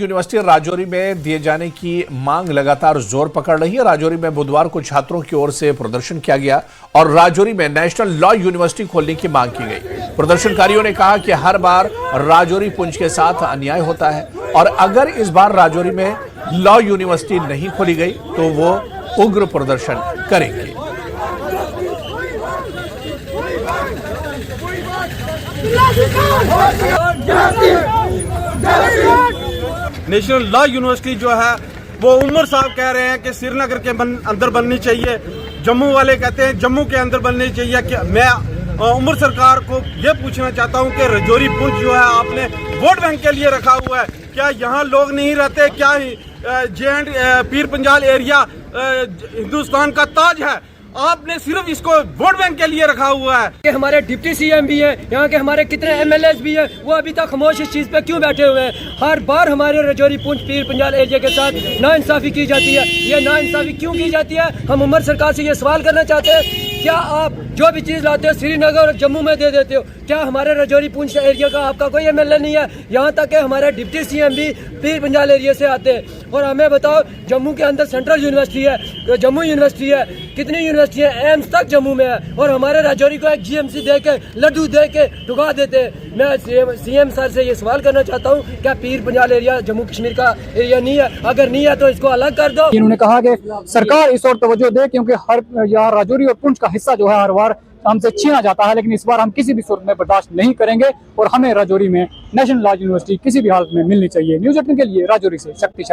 University Rajouri में दिए जाने की मांग लगातार जोर पकड़ रही है। राजौरी में बुधवार को छात्रों की ओर से प्रदर्शन किया गया और राजौरी में नेशनल लॉ यूनिवर्सिटी खोलने की मांग की गई। प्रदर्शनकारियों ने कहा कि हर बार राजौरी पुंछ के साथ अन्याय होता है और अगर इस बार राजौरी में लॉ यूनिवर्सिटी नहीं खोली गई तो वो उग्र प्रदर्शन करेंगे। नेशनल लॉ यूनिवर्सिटी जो है वो उमर साहब कह रहे हैं कि श्रीनगर के अंदर बननी चाहिए, जम्मू वाले कहते हैं जम्मू के अंदर बननी चाहिए। कि मैं उमर सरकार को ये पूछना चाहता हूं कि राजौरी पुंछ जो है आपने वोट बैंक के लिए रखा हुआ है, क्या यहाँ लोग नहीं रहते? क्या पीर पंजाल एरिया हिंदुस्तान का ताज है? आपने सिर्फ इसको वोट बैंक के लिए रखा हुआ है। कि हमारे डिप्टी सीएम भी हैं, यहाँ के हमारे कितने एमएलए भी हैं, वो अभी तक खामोश इस चीज़ पे क्यों बैठे हुए हैं? हर बार हमारे राजौरी पुंछ पीर पंजाल एरिया के साथ नाइंसाफी की जाती है। ये नाइंसाफी क्यों की जाती है? हम उमर सरकार से ये सवाल करना चाहते हैं, क्या आप जो भी चीज़ लाते हो श्रीनगर और जम्मू में दे देते हो? क्या हमारे राजौरी पुंछ एरिया का आपका कोई एमएलए नहीं है? यहाँ तक कि हमारे डिप्टी सीएम भी पीर पंजाल एरिया से आते हैं। और हमें बताओ, जम्मू के अंदर सेंट्रल यूनिवर्सिटी है, जम्मू यूनिवर्सिटी है, कितनी यूनिवर्सिटी है, एम्स तक जम्मू में है, और हमारे राजौरी को एक जीएमसी दे के लड्डू दे के ठुका देते हैं। मैं सीएम सर से ये सवाल करना चाहता हूँ, क्या पीर पंजाल एरिया जम्मू कश्मीर का एरिया नहीं है? अगर नहीं है तो इसको अलग कर दो। इन्होंने कहा कि सरकार इस ओर तवज्जो दे, क्योंकि हर यहाँ राजौरी और पुंछ का हिस्सा जो है हर बार हमसे छीना जाता है, लेकिन इस बार हम किसी भी सूरत में बर्दाश्त नहीं करेंगे और हमें राजौरी में नेशनल लॉ यूनिवर्सिटी किसी भी हालत में मिलनी चाहिए। न्यूज़ 18 के लिए राजौरी से शक्ति।